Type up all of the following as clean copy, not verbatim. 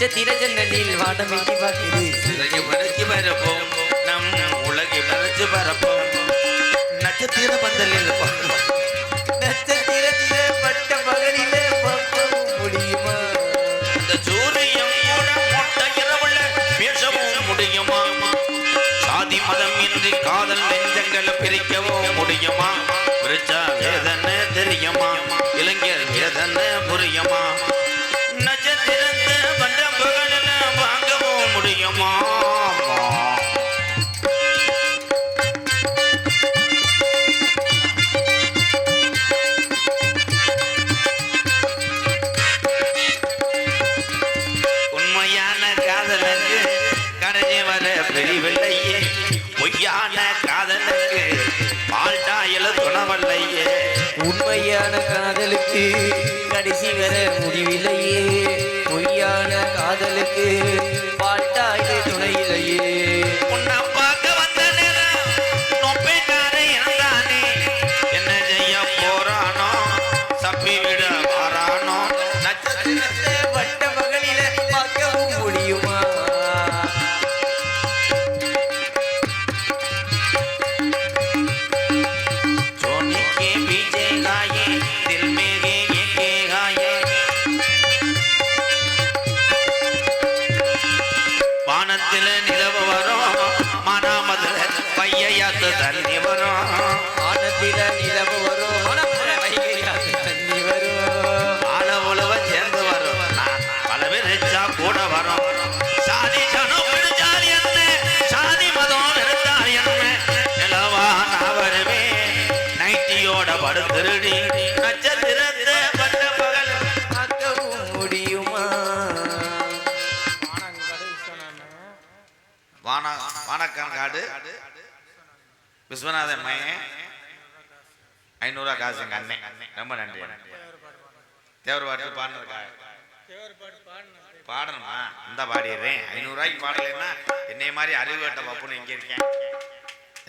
நட்சத்திர ஜன்னலில் வானம் எட்டி பார்க்குது. உலகை மறைச்சு பரப்போம், நம் உலகை மறைச்சு பரப்போம். நட்சத்திர பந்தலில் நட்சத்திரத்தில பட்ட பகலிலே பார்க்கவும் முடியுமா? அந்த சூரியன் கூட மொட்டை இரவுல பேசவும் முடியுமா? சாதி மதம் இன்றி காதல் நெஞ்சங்களை பிரிக்கவும் முடியுமா? பிரிச்சா வேதனை தெரியுமா? இளைஞர் வேதனை புரியுமா? நட்சத்திரத்தை பட்ட பகலில் வாங்கவும் முடியுமா? உண்மையான காதலுக்கு கடைசி வர முடிவில்லையே. பொய்யான காதலுக்கு பாட்டாயே துணையில்லையே. உன்னை பார்க்க வந்த நேரம் நொப்பேக்காரன் இருந்தானே, என்ன செய்ய போறானோ, சப்பி விட வாரானோ. நட்சத்திரத்தை பட்ட பகலில பார்க்கவும் முடியுமா? நிலவு வரும் மனாமதுல பையாத்து தண்ணி வரும். வானத்தில நிலவு வரும், வைகையாத்து தண்ணி வரும். ஆள உழவ சேர்ந்து வரும், பல பேர் வச்சா கூட வரும். சாதி ஜனம் பிடிச்சால் என்ன, சாதி மதம் இருந்தால் என்ன, நிலவா நான் வருவேன் நைட்டியோட படுத்துருடி. நட்சத்திரத்தை பட்ட பகல் பார்க்கவும் முடியுமா? வானக்கான் காடு விஸ்வநாதன் மையன் 500 காசு எங்க அண்ணன். ரொம்ப நன்றி. தேவர் பாட்டு பாடணுமா? இந்த பாடிடுறேன். 500 ரூபாய்க்கு பாடலைன்னா என்னைய மாதிரி அறிவு கட்ட பாப்புன்னு இங்க இருக்கேன்.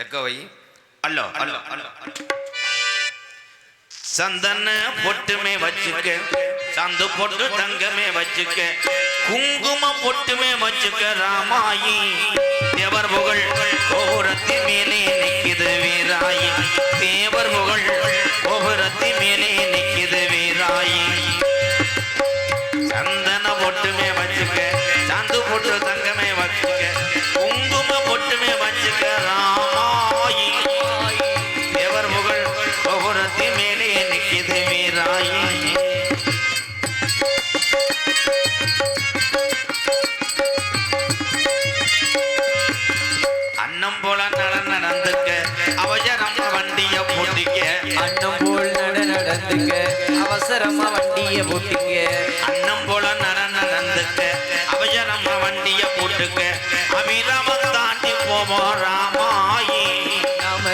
எக்க வை. அல்லோ அல்லோ அல்லோ. சந்தன பொட்டுமே வச்சுக்க, சந்து பொட்டு தங்கமே வச்சுக்க, குங்குமம் பொட்டுமே வச்சுக்க ராமாயி. தேவர் புகழ் கோபுரத்தி மேலே நிற்கிது வீராயி. தேவர் புகழ் கோபுரத்தி மேலே நிற்கிது வீராயி. சந்தன பொட்டுமே வச்சுக்க, சந்து பொட்டு தங்கமே வச்சுக்க, குங்கும பொட்டுமே வச்சுக்க ராமாயி. தேவர் புகழ் கோபுரத்தி மேலே நிற்கிது வீராயி. அன்னம் போல நடந்துக்க, அவசரமா வண்டிய போட்டிக்க. அன்னம் போல் நடந்துக்க, அவசரமா வண்டிய போட்டிக்க. அன்னம் போல நடந்துக்க, அவசரமா வண்டிய போட்டுக்க. அபிராமம் தாண்டி போவோம் ராமாயி. நாம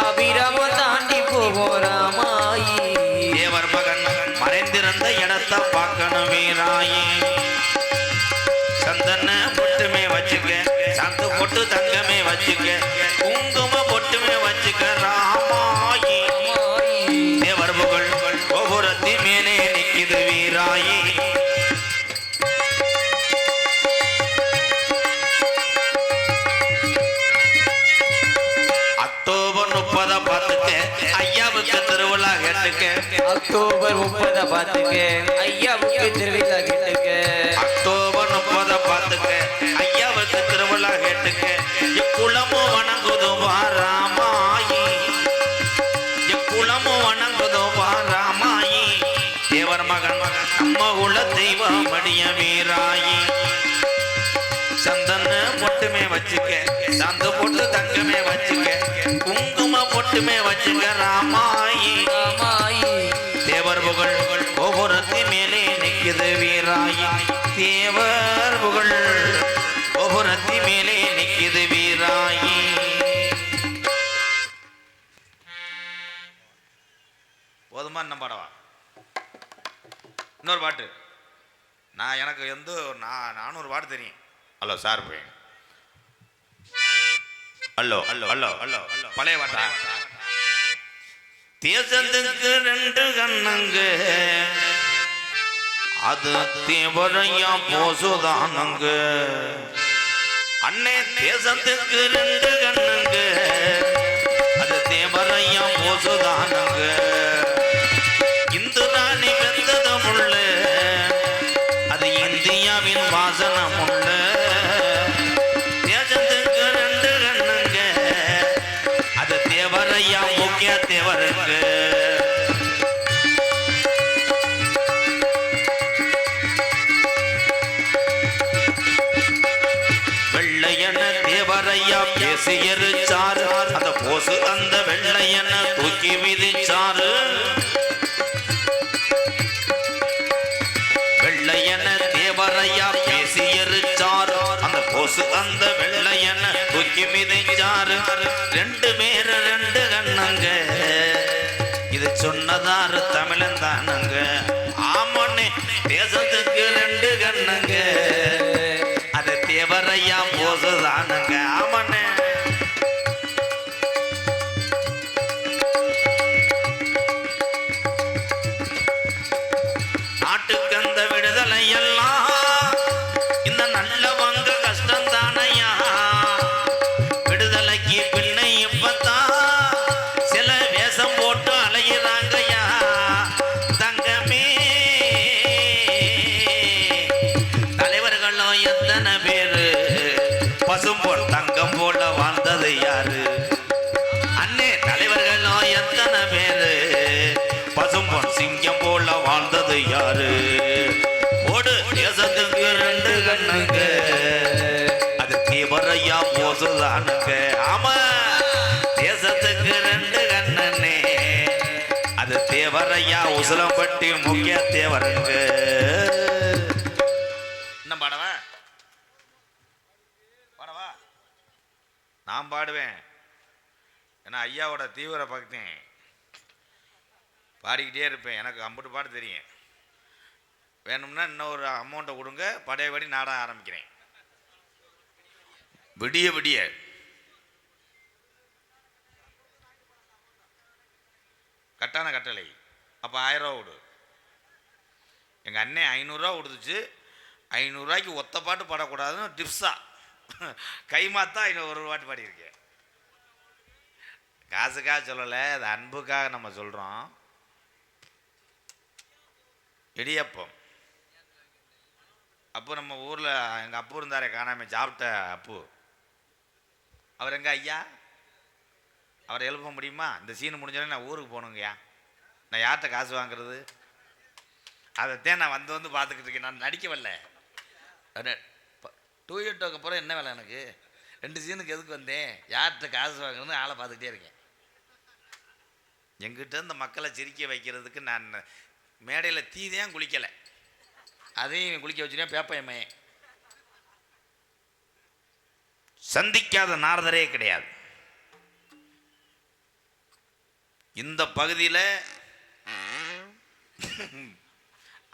அபிராமம் தாண்டி போவோம் ராமாயி. தேவர் மகன் மறைந்திருந்த இடத்தை பார்க்கணும் வீராயி. சந்தன பொட்டுமே வச்சுக்க, சந்து பொட்டு தங்கமே வச்சுக்க, குங்கும பொட்டுமே வச்சுக்க ராமாயி. தேவர் புகழ் கோபுரத்தி மேலே நிற்கிது வீராயி. அக்டோபர் 30 பார்த்துக்க, ஐயாவுக்கு திருவிழா கேட்டுக்க. அக்டோபர் 30 பார்த்துக்க, ஐயாவுக்கு திருவிழா கேட்டுக்க. அக்டோபர் 30 பார்த்துக்க, ஐயாவுக்கு திருவிழா கேட்டுக்க. எக்குளமும் வணங்குதுவா ராமாயி. எக்குளமும் வணங்குதுவா ராமாயி. தேவர் மகன் நம்ம உள்ள தெய்வம் அடிய வீராயி. சந்தன பொட்டுமே வச்சுக்க, சந்து பொட்டு தங்கமே வச்சுக்க, குங்கும பொட்டுமே வச்சுக்க ராமாயி. தேவர் புகழ் கோபுரத்தி மேலே நிற்கிது வீராயி. தேவர் புகழ் கோபுரத்தி மேலே நிற்கிது வீராயி. போதுமா? என்ன பாடவா? இன்னொரு பாட்டு. நான் எனக்கு வந்து 400 பாட்டு தெரியும். ஹலோ சார் போய் அல்லோ அல்லோ அல்லோ அல்லோ பழைய பாட்டா? தேசத்துக்கு 2 கண்ணங்க, அது தேவரையா போசுதானுங்க அண்ணே தேசத்துக்கு ரெண்டு கண்ணுங்க அது தேவரையா போசுதானுங்க இந்து ராணி வெந்ததமுள்ள அது இந்தியாவின் வாசனமுள்ள தேசத்துக்கு ரெண்டு கண்ணுங்க அது தேவரையா முக்கிய தேவருங்க தேவரையா பேசி எரிச்சாரு அந்த போசு அந்த வெள்ளையன தூக்கி விதிச்சாரு வெள்ளையன தேவரையா பேசி எரிச்சாரு அந்த போசு அந்த வெள்ளையன தூக்கி விதிச்சாரு ரெண்டு பேரு ரெண்டு கண்ணுங்க இது சொன்னதாரு தமிழன் தானுங்க ஆமனே தேசத்துக்கு ரெண்டு கண்ணுங்க அது தேவரையா போசுதானுங்க ஆமண்ணே நாட்டுக்கு அந்த விடுதலை எல்லாம் இந்த நல்லவங்க கஷ்டம் தானையா விடுதலைக்கு பின்னை இப்பத்தான் சில வேஷம் போட்டு அலைகிறாங்கய்யா தங்கமே தலைவர்களும் எத்தனை பேரு பசும்பொன் தங்கம் போல வாழ்ந்தது யாரு அண்ணே தலைவர்களும் எத்தனை பேரு பசும்பொன் சிங்கம் போல வாழ்ந்தது யாரு ஓடு தேசத்துக்கு ரெண்டு கண்ணுங்க அது தேவரையா போசுதானுங்க ஆமா தேசத்துக்கு ரெண்டு கண்ணனே அது தேவரையா உசிலம்பட்டி முக்கிய தேவருங்க இன்னும் பாடவா நான் பாடுவேன் ஏன்னா ஐயாவோட தீவிர பக்தன் பாடிக்கிட்டே இருப்பேன் எனக்கு அம்புட்டு பாட்டு தெரியும் வேணும்னா இன்னும் ஒரு அமௌண்ட்டை கொடுங்க படையபடி நாட ஆரம்பிக்கிறேன் விடிய விடிய கட்டான கட்டளை அப்போ 1000 ரூபா விடு எங்கள் அண்ணன் 500 கொடுத்துச்சு 500 ரூபாய்க்கு ஒத்த பாட்டு பாடக்கூடாதுன்னு டிப்ஸா கைமாத்தா ஒரு பாட்டு பாடியிருக்கேன் காசுக்காக சொல்லலை அது அன்புக்காக நம்ம சொல்கிறோம் இடியப்பம் அப்பு நம்ம ஊரில் எங்கள் அப்பு இருந்தாரே காணாமல் சாப்பிட்ட அப்பு அவர் எங்க ஐயா அவரை எழுப்ப முடியுமா இந்த சீனு முடிஞ்சோடனே நான் ஊருக்கு போகணுங்கய்யா நான் யார்கிட்ட காசு வாங்குறது அதைத்தான் நான் வந்து பார்த்துக்கிட்டு இருக்கேன் நான் நடிக்க வரல 2 இயர்க்கு அப்புறம் என்ன வேலை எனக்கு 2 சீனுக்கு எதுக்கு வந்தேன் யார்கிட்ட காசு வாங்குறதுன்னு ஆளை பார்த்துக்கிட்டே இருக்கேன் எங்கிட்ட இந்த மக்களை சிரிக்க வைக்கிறதுக்கு நான் மேடையில் தீதையும் குளிக்கலை அதையும் குளிக்க வச்சுட்டேன் பேப்பையம்மே சந்திக்காத நாரதரே கிடையாது இந்த பகுதியில்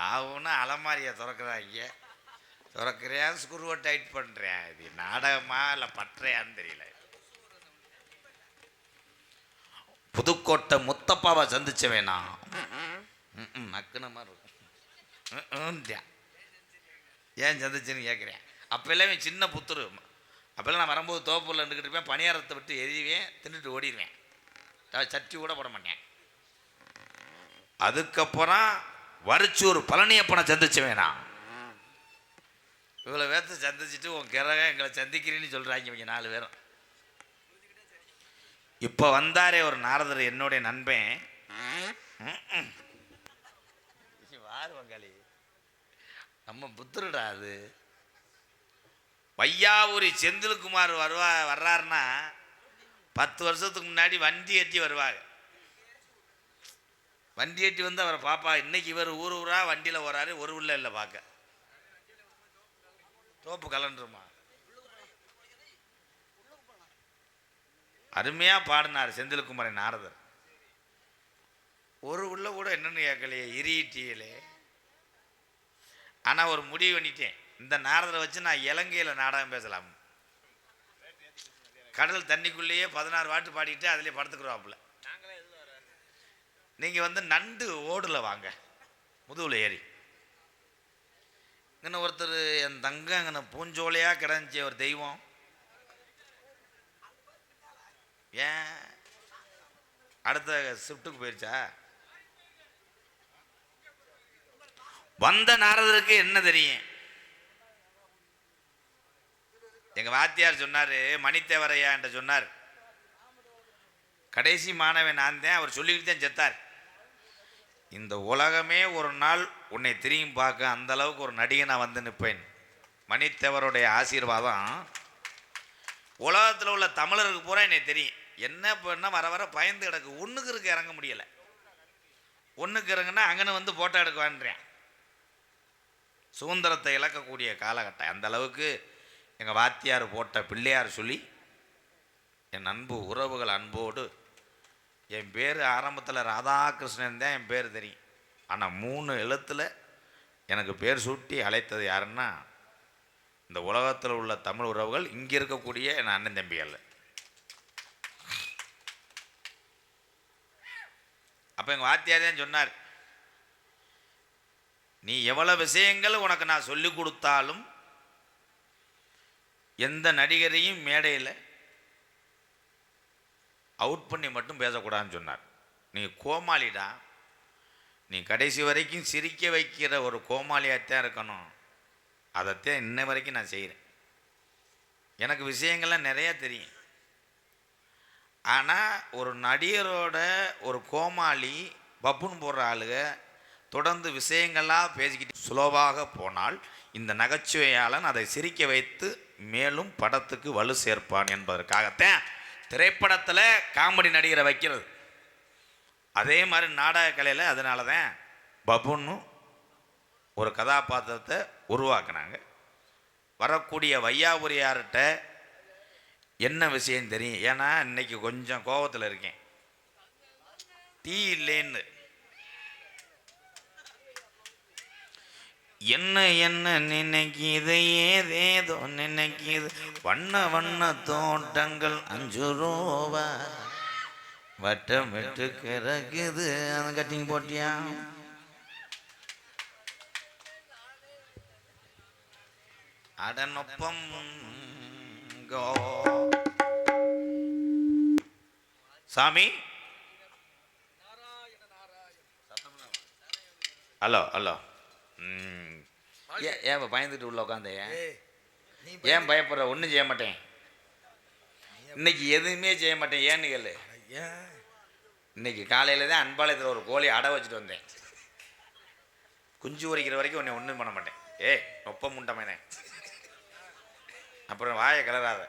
ஆகுன்னா அலமாரியை திறக்கிறாங்க திறக்கிறியா ஸ்குருவை டைட் பண்ணுறேன் இது நாடகமா இல்லை பற்றையான்னு தெரியல புதுக்கோட்டை முத்தப்பாவை சந்திச்ச வேணாம் நக்குன மாதிரி இருக்கும் ஏன் சந்திச்சுன்னு கேட்குறேன் அப்போல்லாம் சின்ன புத்துரு அப்போல்லாம் நான் வரும்போது தோப்பூரில் இருந்துக்கிட்டு இருப்பேன் பணியாரத்தை விட்டு எரிவேன் தின்னுட்டு ஓடிடுவேன் சட்டி கூட போட மாட்டேன் அதுக்கப்புறம் வரிச்சூர் பழனியப்பனை சந்திச்சு வேணாம் இவ்வளோ பேர்த்த சந்திச்சுட்டு உன் கிரகம் எங்களை சந்திக்கிறேன்னு சொல்கிறாங்க இவங்க 4 பேரும் இப்போ வந்தாரே ஒரு நாரதர் என்னுடைய நண்பன் வாரு வங்காளி நம்ம புத்தருடா அது வையாவூரி செந்தில்குமார் வர்றாருன்னா 10 வருஷத்துக்கு முன்னாடி வண்டி ஏற்றி வருவாங்க வண்டி ஏற்றி வந்து அவரை பாப்பா இன்னைக்கு இவர் ஊரா வண்டியில் வராரு ஒரு உள்ள இல்லை பார்க்க தோப்பு கலண்டுருமா அருமையாக பாடினார் செந்தில்குமார் நாரதர் ஒரு உள்ள கூட என்னென்னு கேட்கலையே இரியிட்டியலே ஆனால் ஒரு முடிவு பண்ணிட்டேன் இந்த நாரதரை வச்சு நான் இலங்கையில் நாடகம் பேசலாம் கடல் தண்ணிக்குள்ளேயே 16 பாட்டு பாடிட்டு அதிலே படுத்துக்கிறோம்ல நீங்கள் வந்து நண்டு ஓடுல வாங்க முதுகுல ஏறி இங்கன்னு ஒருத்தர் என் தங்கம் இங்கே பூஞ்சோலையா கிடந்துச்சு ஒரு தெய்வம். ஏன் அடுத்த ஷிஃப்ட்டுக்கு போயிடுச்சா? வந்த நாரதருக்கு என்ன தெரியும்? எங்க வாத்தியார் சொன்னாரு, மணித்தேவரையா என்ற சொன்னார், கடைசி மாணவன் நான் தான். அவர் சொல்லிக்கிட்டு தான் செத்தார். இந்த உலகமே ஒரு நாள் உன்னை திரும்பி பார்க்க அந்த அளவுக்கு ஒரு நடிகை வந்து நிற்பேன். மணித்தேவருடைய ஆசீர்வாதம் உலகத்தில் உள்ள தமிழருக்கு பூரா என்னை தெரியும். என்ன பண்ண வர வர பயந்து கிடக்கு. ஒன்றுக்கு இருக்க இறங்க முடியலை. ஒன்றுக்கு இறங்குன்னா அங்கன்னு வந்து போட்டோ எடுக்க வேண்டேன். சுதந்திரத்தை இழக்கக்கூடிய காலகட்டம். அந்த அளவுக்கு எங்கள் வாத்தியார் போட்ட பிள்ளையார் சொல்லி என் அன்பு உறவுகள் அன்போடு என் பேர் ஆரம்பத்தில் ராதாகிருஷ்ணன் தான் என் பேர் தெரியும். ஆனால் 3 எழுத்தில் எனக்கு பேர் சூட்டி அழைத்தது யாருன்னா இந்த உலகத்தில் உள்ள தமிழ் உறவுகள், இங்கே இருக்கக்கூடிய என் அண்ணன் தம்பிகள். அப்போ எங்கள் வாத்தியார் தான் சொன்னார், நீ எவ்வளோ விஷயங்கள் உனக்கு நான் சொல்லி கொடுத்தாலும் எந்த நடிகரையும் மேடையில் அவுட் பண்ணி மட்டும் பேசக்கூடாதுன்னு சொன்னார். நீ கோமாளிடா, நீ கடைசி வரைக்கும் சிரிக்க வைக்கிற ஒரு கோமாளியாகத்தான் இருக்கணும். அதைத்தான் இன்ன வரைக்கும் நான் செய்கிறேன். எனக்கு விஷயங்கள்லாம் நிறையா தெரியும். ஆனால் ஒரு நடிகரோட ஒரு கோமாளி பப்புன்னு போடுற ஆளுக தொடர்ந்து விஷயங்களாக பேசிக்கிட்டு சுலோவாக போனால் இந்த நகைச்சுவையாளன் அதை சிரிக்க வைத்து மேலும் படத்துக்கு வலு சேர்ப்பான் என்பதற்காகத்தான் திரைப்படத்தில் காமெடி நடிகரை வைக்கிறது. அதே மாதிரி நாடக கலையில் அதனால தான் பப்புன்னு ஒரு கதாபாத்திரத்தை உருவாக்குனாங்க. வரக்கூடிய வையாபுரியார்கிட்ட என்ன விஷயம் தெரியும்? ஏன்னா இன்னைக்கு கொஞ்சம் கோபத்தில் இருக்கேன். டீ இல்லைன்னு என்ன என்ன நினைக்கிது, ஏதேதோ நினைக்கிது, வண்ண வண்ண தோட்டங்கள் 5 ரூபா வட்டம் விட்டு கிறக்குது. அந்த கட்டிங் போட்டியா? அடனொப்பம் சாமி. Hello hello. ஏன் பயந்துட்டு உள்ள உட்காந்த? ஏன் பயப்படுற? ஒன்றும் செய்ய மாட்டேன். இன்னைக்கு எதுவுமே செய்ய மாட்டேன். ஏன்னு கேளு. இன்னைக்கு காலையில் தான் அன்பாளையத்தில் ஒரு கோழி அடை வச்சுட்டு வந்தேன். குஞ்சு உரிக்கிற வரைக்கும் உன்னை ஒன்றும் பண்ண மாட்டேன். நொப்ப முண்டமேனே. அப்புறம் வாயை கிளறாத.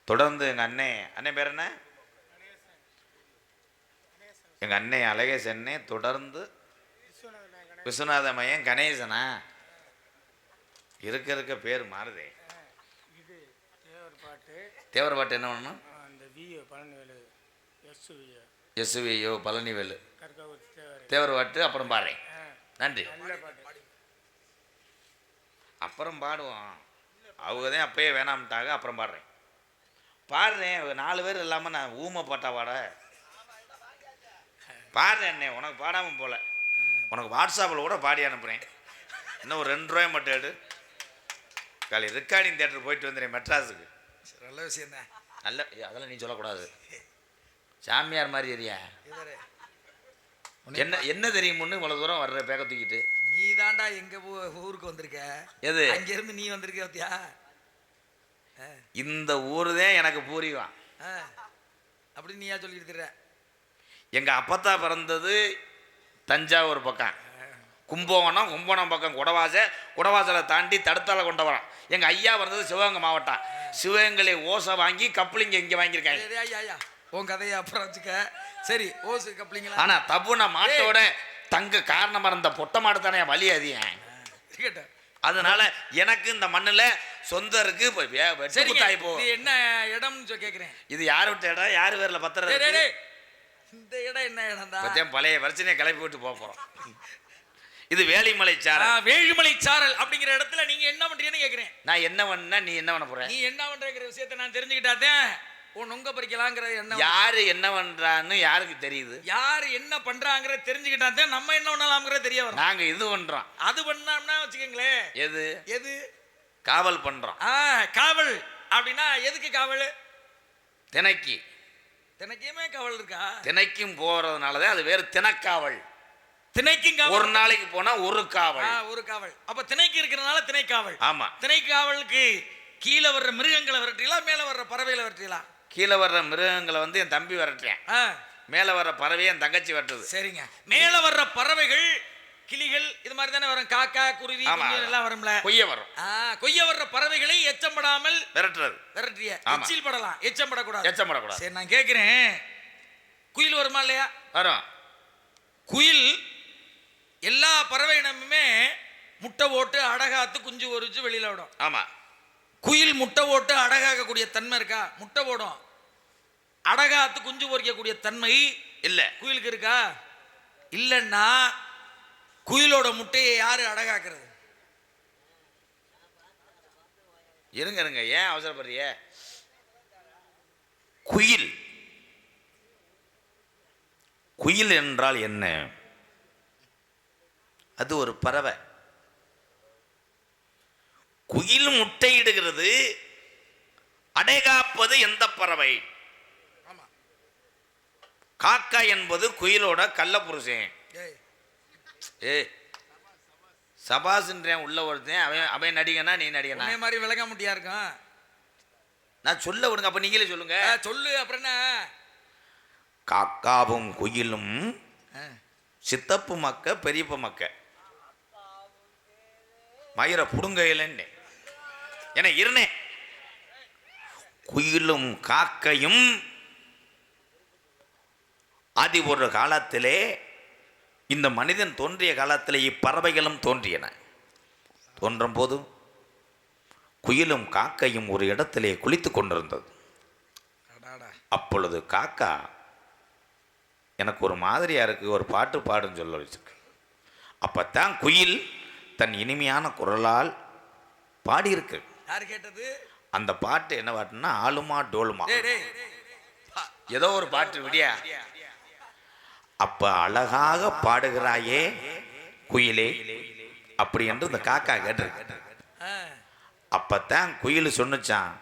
தொடர்ந்து எங்கள் அண்ணன் பேர் என்ன? எங்கள் அண்ணன் அழகேசன்னே தொடர்ந்து விஸ்வநாத மையன் கணேசனா இருக்க பேர் மாறுதே. தேவர் பாட்டு என்ன பண்ணணும்? எஸ்வியோ பழனிவேலு தேவர் பாட்டு அப்புறம் பாடுறேன். நன்றி. அப்புறம் பாடுவோம். அவங்க தான் அப்பயே வேணாம்ட்டாங்க. அப்புறம் பாடுறேன். பாடுறேன். 4 பேர் இல்லாமல் நான் ஊமை பாட்டா பாட பாடுறேன். அண்ணே உனக்கு பாடாமல் போல. உனக்கு வாட்ஸ்அப்பில் கூட பாடி அனுப்புகிறேன். இன்னும் ஒரு 2 ரூபாய் மட்டும் எடு. காலையில் ரெக்கார்டிங் தியேட்டர் போயிட்டு வந்துடுறேன் மெட்ராஸுக்கு. நல்ல விஷயம் தான். நல்ல அதெல்லாம் நீ சொல்லக்கூடாது. சாமியார் மாதிரி ஏரியா. என்ன தெரியுமுன்னு இவ்வளோ தூரம் வர்ற பேக்க தூக்கிட்டு நீ தாண்டா எங்கள் ஊருக்கு வந்திருக்க. எது? அங்கேருந்து நீ வந்திருக்க பத்தியா? இந்த ஊர் தான் எனக்கு பூரிவான். அப்படி நீயா சொல்லிட்டு எங்கள் அப்பத்தா பிறந்தது தஞ்சாவூர் பக்கம், கும்பகோணம் பக்கம் குடவாசலை தாண்டி தடுத்தால கொண்டு வரான். எங்கள் ஐயா பிறந்தது சிவகங்கை மாவட்டம். சிவகங்கை ஓசை வாங்கி கப்ளிங்க இங்கே வாங்கியிருக்காங்க. ஐயா உன் கதையை அப்புறம் வச்சுக்க. சரி, ஓசு கப்ளிங்களா? ஆனால் தப்புன மாட்டோட தங்க காரணமாக இருந்த பொட்டை மாடு தானே வலி அதிகம். இருக்கட்டும். அதனால எனக்கு இந்த மண்ணில் சொந்த இருக்கு. என்ன இடம்னு கேட்குறேன். இது யார் விட்ட இடம்? யார் பேரில் பத்திரம்? இந்த இடம் என்ன இடம் தான்? பழைய பிரச்சனையை கிளப்பி விட்டு போகிறோம். இது வேலிமலை சாரல். வேலிமலை சாரல் அப்படிங்கிற இடத்துல நீங்க என்ன பண்றீங்கன்னு கேக்குறேன். நான் என்ன பண்ணா நீ என்ன பண்ண போற? நீ என்ன பண்றங்கிற விஷயத்தை நான் தெரிஞ்சுக்கிட்டாதான் உன் நொங்க பறிக்கலாங்கிற என்ன. யாரு என்ன பண்றான்னு யாருக்கு தெரியுது? யாரு என்ன பண்றாங்கறத தெரிஞ்சுக்கிட்டாதான் நம்ம என்ன பண்ணலாம்ங்கறது தெரிய வரும். நாங்க இது பண்றோம். அது பண்ணாம்னா வச்சுக்கங்களேன். எது எது? காவல் பண்றோம். காவல் அப்படின்னா எதுக்கு காவல்? திணைக்கு. திணைக்குமே காவல் இருக்கா? திணைக்கும் போறதுனாலதான் அது வேறு திணைக்காவல். திணைக்கும் காவல். ஒரு நாளைக்கு போனா ஒரு காவல். ஒரு காவல். அப்ப திணைக்கு இருக்கிறதுனால திணை காவல். ஆமா. திணை காவலுக்கு கீழே வர்ற மிருகங்களை விரட்டலாம், மேல வர்ற பறவைகளை விரட்டலாம். கீழே வர்ற மிருகங்களை வந்து என் தம்பி விரட்டுறேன், மேல வர்ற பறவையை என் தங்கச்சி விரட்டுது. சரிங்க. மேல வர்ற பறவைகள் கிளிகள் இது மாதிரி தானே வரும். காக்கா குருவி எல்லாம் வரும்ல. கொய்ய வரும். கொய்ய வர்ற பறவைகளை எச்சம்படாமல் விரட்டுறது. விரட்டிய எச்சில் படலாம், எச்சம்படக்கூடாது. எச்சம்படக்கூடாது. சரி, நான் கேட்கிறேன், குயில் வருமா இல்லையா? வரும். குயில் எல்லா பறவை இனமுமே முட்டை போட்டு அடகாத்து குஞ்சு பொரிச்சு வெளியில விடும். ஆமா. குயில் முட்டை போட்டு அடகாக்கக்கூடிய தன்மை இருக்கா? முட்டை போடும், அடகாத்து குஞ்சு பொரிக்கக்கூடிய தன்மை இல்ல குயிலுக்கு இருக்கா? இல்லைன்னா குயிலோட முட்டையை யாரு அடகாக்குறது? இருங்க இருங்க, ஏன் அவசரப்படுறிய? குயில் குயில் என்றால் என்ன? அது ஒரு பறவை. குயில் முட்டையிடுகிறது. அடைகாப்பது எந்த பறவை? காக்கா என்பது குயிலோட கள்ள புருஷன். சபாஸ்ன்றேன் உள்ள ஒருத்தன். அவன் நடிகனா நீ நடிகனா? அதே மாதிரி விளங்க முடியா இருக்கும். நான் சொல்ல விடுங்க, அப்ப நீங்களே சொல்லுங்க. சொல்லு. அப்புறம் என்ன? காக்காவும் குயிலும் சித்தப்பு மக்க பெரியப்ப மக்க மயிர புடுங்கையிலன்னு என இருனே. குயிலும் காக்கையும் ஆதி ஒரு காலத்திலே, இந்த மனிதன் தோன்றிய காலத்திலே இப்பறவைகளும் தோன்றியன. தோன்றும் போது குயிலும் காக்கையும் ஒரு இடத்திலே குளித்து கொண்டிருந்தது. அப்பொழுது காக்கா எனக்கு ஒரு மாதிரியா இருக்கு, ஒரு பாட்டு பாடுன்னு சொல்ல வச்சிருக்கு. அப்பத்தான் குயில் தன் இனிமையான குரலால் பாடியிருக்கு. யாரு கேட்டது? அந்த பாட்டு என்ன பாட்டுன்னா ஆளுமா டோலுமா ஏதோ ஒரு பாட்டு விடியா. அப்ப அழகாக பாடுகிறாயே குயிலே அப்படி என்று இந்த காக்கா கேட்டிருக்கு. அப்பத்தான் குயில் சொன்னுச்சான்,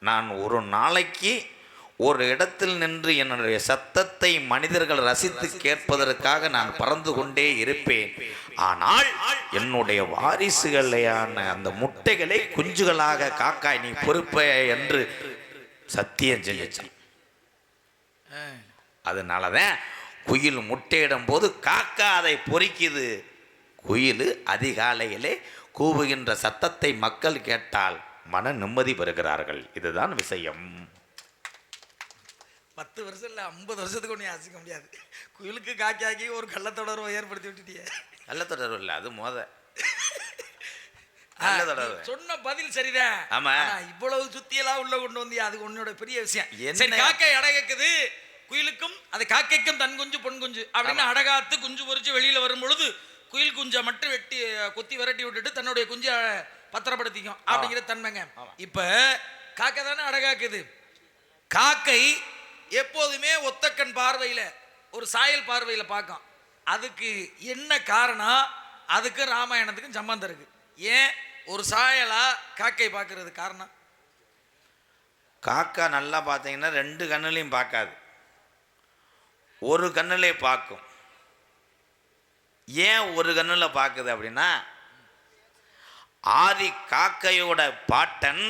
நான் ஒரு நாளைக்கு ஒரு இடத்தில் நின்று என்னுடைய சத்தத்தை மனிதர்கள் ரசித்து கேட்பதற்காக நான் பறந்து கொண்டே இருப்பேன். ஆனால் என்னுடைய வாரிசுகளையான அந்த முட்டைகளை குஞ்சுகளாக காக்காய் நீ பொறுப்ப என்று சத்தியம் செஞ்சான். அதனாலதான் குயில் முட்டையிடும் போது காக்கா அதை பொறிக்குது. குயில் அதிகாலையிலே கூவுகின்ற சத்தத்தை மக்கள் கேட்டால் மன நிம்மதி பெறுகிறார்கள். இதுதான் விஷயம். 10 வருஷம் இல்ல 50 வருஷத்துக்கு ஒண்ணு யாசிக்க முடியாது. குயிலுக்கு காக்காக்கி ஒரு கள்ளத்தொடர்பை ஏற்படுத்தி விட்டுட்டியே. கள்ளத்தொடர்பு இல்ல, அது மோத சொன்ன பதில் சரிதான். ஆமா, இவ்வளவு சுத்தியெல்லாம் உள்ள கொண்டு வந்து அது உன்னோட பெரிய விஷயம். சரி, காக்கை அடகுக்குது. குயிலுக்கும் அது காக்கைக்கும் தன் குஞ்சு பொன் குஞ்சு அப்படின்னு அடகாத்து குஞ்சு பொறிச்சு வெளியில வரும் பொழுது குயில் குஞ்சை மட்டும் வெட்டி கொத்தி விரட்டி விட்டுட்டு தன்னுடைய குஞ்சை பத்திரப்படுத்திக்கும் அப்படிங்கிற தன்மைங்க. இப்ப காக்கை தானே அடகாக்குது. காக்கை எப்போதுமே ஒத்தக்கண் பார்வையில ஒரு சாயல் பார்வையில பார்க்கும். அதுக்கு என்ன காரணம்? அதுக்கு ராமாயணத்துக்கும் சம்பந்தம் இருக்கு. ஏன் ஒரு சாயலா காக்கை பார்க்கறது காரணம்? காக்கா நல்லா பார்த்தீங்கன்னா 2 கண்ணுலையும் பார்க்காது, ஒரு கண்ணுலே பார்க்கும். ஏன் ஒரு கண்ணுல பார்க்குது அப்படின்னா, ஆதி காக்கையோட பாட்டன்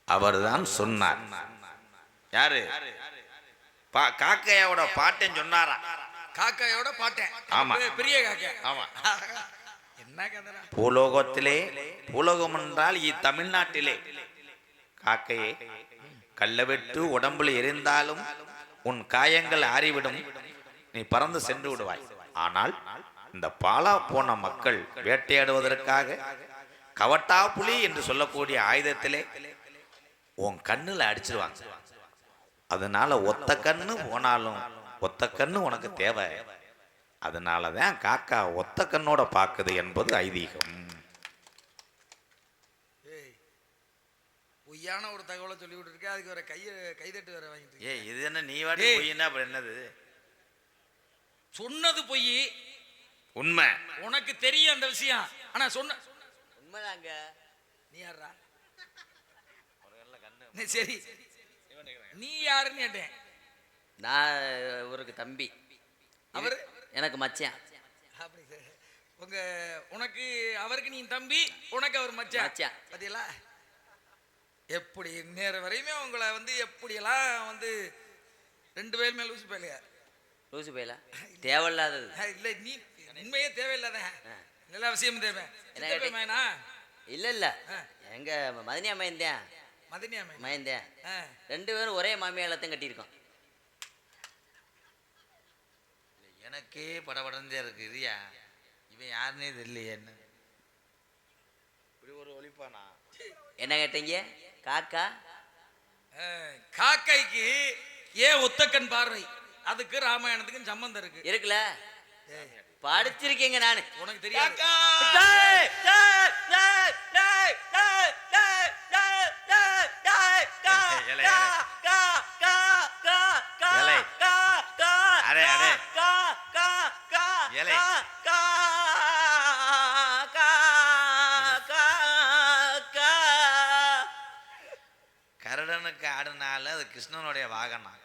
அவர்தான் சொன்னார். யாரு? காக்கையோட பாட்டன் சொன்னாரா? காக்கையோட பாட்டன். ஆமா, பெரிய காக்கை. ஆமா. என்ன கதை? பூலோகத்திலே, பூலோகம் என்றால் தமிழ்நாட்டிலே, காக்கையே கள்ளவெட்டு உடம்புல எரிந்தாலும் உன் காயங்கள் ஆறிவிடும், நீ பறந்து சென்று விடுவாய். ஆனால் இந்த பாலா போன மக்கள் வேட்டையாடுவதற்காக கவட்டா புலி என்று சொல்லக்கூடிய ஆயுதத்திலே உன் கண்ணுல அடிச்சிருவாங்க. அதனால ஒத்த கண்ணு போனாலும் ஒத்த கண்ணு உனக்கு தேவை. அதனால தான் காக்கா ஒத்த கண்ணோட பார்க்குது என்பது ஐதீகம். ஏய் பொய்யான ஒரு தகவலை சொல்லி விட்டுருக்கேன், அதுக்கு வேற கைதட்டு வேற வாங்கிட்டு. ஏய் இது என்ன நீ வாட்டி பொய்னா அப்புறம் என்னது? சொன்னது பொய், உண்மை. உனக்கு தெரியும் அந்த விஷயம், ஆனா சொன்ன உண்மைதாங்க. நீ யாரா? சரி நீ யாருன்னு கேட்டேன். நான் அவருக்கு தம்பி, அவரு எனக்கு மச்சான். அப்படி உனக்கு அவருக்கு நீ தம்பி, உனக்கு அவர் மச்சான். பாத்தீங்களா எப்படி நேர வரையுமே உங்களை வந்து எப்படியெல்லாம் வந்து 2 பேருமே லூசு போயிலையா? லூசு போயில தேவையில்லாதது இல்லை, நீ உண்மையே தேவையில்லாத எல்லா விஷயமும் தேவை. மேனா இல்ல இல்ல, எங்க மதனியா மயந்தேன். மதனியா மயந்தேன் 2 பேரும் ஒரே மாமியாலத்தையும் கட்டியிருக்கோம். எனக்கே படபடந்தே இருக்கு. இரியா இவன் யாருன்னே தெரியலையே. என்ன இப்படி ஒரு ஒளிப்பானா? என்ன கேட்டீங்க? காக்கா காக்கைக்கு ஏன் ஒத்தக்கண் பார்வை? அதுக்கு ராமாயணத்துக்கும் சம்பந்தம் இருக்கு. இருக்குல்ல, படிச்சிருக்கீங்க. நானு உனக்கு தெரியாது. கரடனுக்கு ஆடுனாலும் அது கிருஷ்ணனுடைய வாகனம்,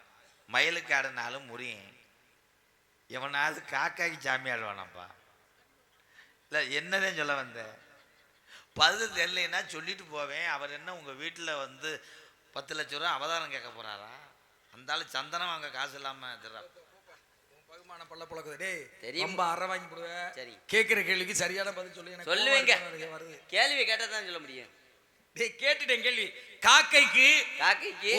மயிலுக்கு ஆடுனாலும் முறியன். எவனாவது காக்காய்க்கு சாமி ஆடுவானப்பா? இல்லை என்னதான் சொல்ல வந்த? பதில் தெரியலைன்னா சொல்லிட்டு போவேன். அவர் என்ன உங்கள் வீட்டில் வந்து 10 லட்ச ரூபா அவதாரம் கேட்க போகிறாரா? அந்த ஆள் சந்தனம் வாங்க காசு இல்லாமல் தர்றா. பகுமான பல்ல புழக்குது. தெரியும், ரொம்ப அரை வாங்கி போடுவேன். சரி, கேட்குற கேள்விக்கு சரியான பதில் சொல்லி சொல்லுவீங்க. கேள்வி கேட்டால் தான் சொல்ல முடியும். கேட்டுட்டேன் கேள்வி. காக்கைக்கு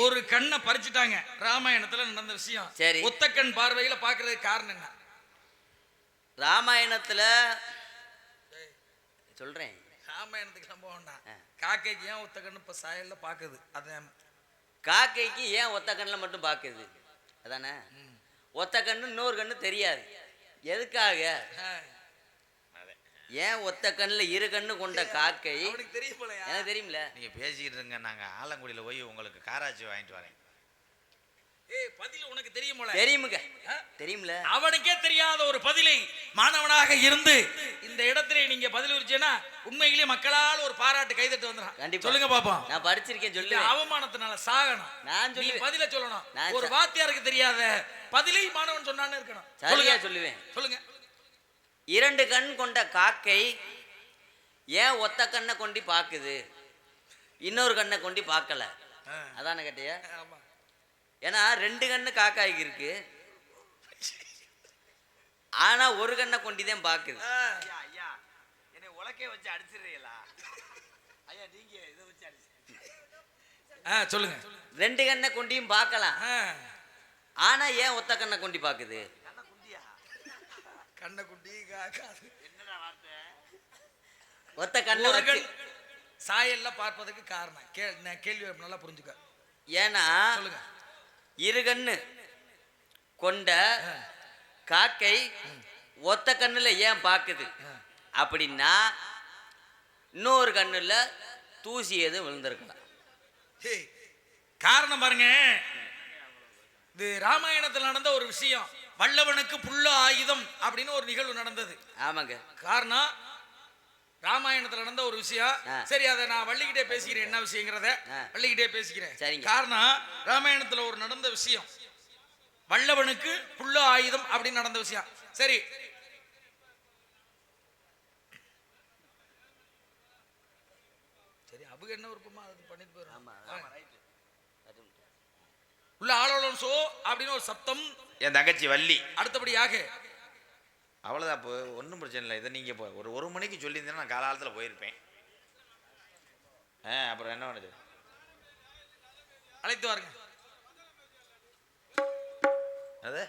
ஒரு கண்ணை பறிச்சுட்டாங்க, ராமாயணத்துல நடந்த விஷயம். சரி, ஒத்த கண் பார்வையில பாக்குறதுக்கு காரணம் என்ன? ராமாயணத்துல சொல்றேன். ராமாயணத்துக்கு சம்பவம் தான். காக்கைக்கு ஏன் ஒத்த கண்ணு இப்ப சாயல்ல பாக்குது? அதான் காக்கைக்கு ஏன் ஒத்த கண்ணுல மட்டும் பாக்குது? அதானே, ஒத்த கண்ணு இன்னொரு கண்ணு தெரியாது. எதுக்காக? ஏன் ஒத்த கண்ணுல 2 கண்ணு கொண்ட காக்கை? எனக்கு தெரியும்ல. நீங்க பேசிக்கிட்டு இருங்க, நாங்க ஆலங்குடியில போய் உங்களுக்கு காராச்சி வாங்கிட்டு வரேன். பதில் உனக்கு தெரியுமோல? தெரியுமுங்க, தெரியும்ல. அவனுக்கே தெரியாத ஒரு பதிலை மாணவனாக இருந்து இந்த இடத்துல நீங்க பதில் வச்சேன்னா உண்மையிலேயே மக்களால் ஒரு பாராட்டு கைதட்டு வந்துடும். கண்டிப்பா சொல்லுங்க பாப்போம். நான் படிச்சிருக்கேன். சொல்லு. அவமானத்தினால சாகணும். நான் சொல்லி பதில சொல்லணும். ஒரு வாத்தியாருக்கு தெரியாத பதிலை மாணவன் சொன்னான்னு இருக்கணும். சரியா சொல்லுவேன். சொல்லுங்க. 2 கண் கொண்ட காக்கை ஏன் ஒத்த கண்ணை கொண்டு பாக்குது, இன்னொரு கண்ணை கொண்டு பார்க்கல? அதான கேட்டியா? ஏன்னா 2 கண்ணு காக்காய்க்கு இருக்கு, ஆனா ஒரு கண்ணை கொண்டுதான் பாக்குது. ஐயா என்னை உலக்கே வச்சு அடிச்சிடுறீங்களா? ஐயா நீங்க இதை வச்சு அடிச்சு சொல்லுங்க. 2 கண்ணை கொண்டியும் பார்க்கலாம், ஆனா ஏன் ஒத்த கண்ணை கொண்டு பாக்குது? கண்ணை குட்டி காக்காது. என்னடா வார்த்தை? ஒத்த கண்ணை சாயல்ல பார்ப்பதற்கு காரணம் கேள்வி நல்லா புரிஞ்சுக்க. ஏன்னா சொல்லுங்க. 2 கண்ணு கொண்ட காக்கை ஒத்த கண்ணுல ஏன் பாக்குது அப்படின்னா, இன்னொரு கண்ணுல தூசி எதுவும் விழுந்திருக்கலாம். காரணம் பாருங்க, இது ராமாயணத்தில் நடந்த ஒரு விஷயம். வல்லவனுக்கு புல்ல ஆயுதம் அப்படின்னு ஒரு நிகழ்வு நடந்தது. ஆமாங்க. காரணம் ராமாயணத்துல நடந்த ஒரு விஷயம். சரி, அதை நான் வள்ளிக்கிட்டே பேசிக்கிறேன். என்ன விஷயங்கிறத வள்ளிக்கிட்டே பேசிக்கிறேன். காரணம் ராமாயணத்துல ஒரு நடந்த விஷயம், வல்லவனுக்கு புல்ல ஆயுதம் அப்படின்னு நடந்த விஷயம். சரி, சரி அவங்க என்ன விருப்பமா அது பண்ணிட்டு போயிடும். உள்ள ஆளோலம் சோ அப்படின்னு ஒரு சப்தம். என் தங்கச்சி வள்ளி. அடுத்தபடியாக அவ்வளோதான். இப்போ ஒன்றும் பிரச்சனை இல்லை. இதை நீங்கள் இப்போ ஒரு மணிக்கு சொல்லியிருந்தீங்கன்னா நான் காலாலத்தில் போயிருப்பேன். அப்புறம் என்ன பண்ணுது? அழைத்து வாருங்க. அது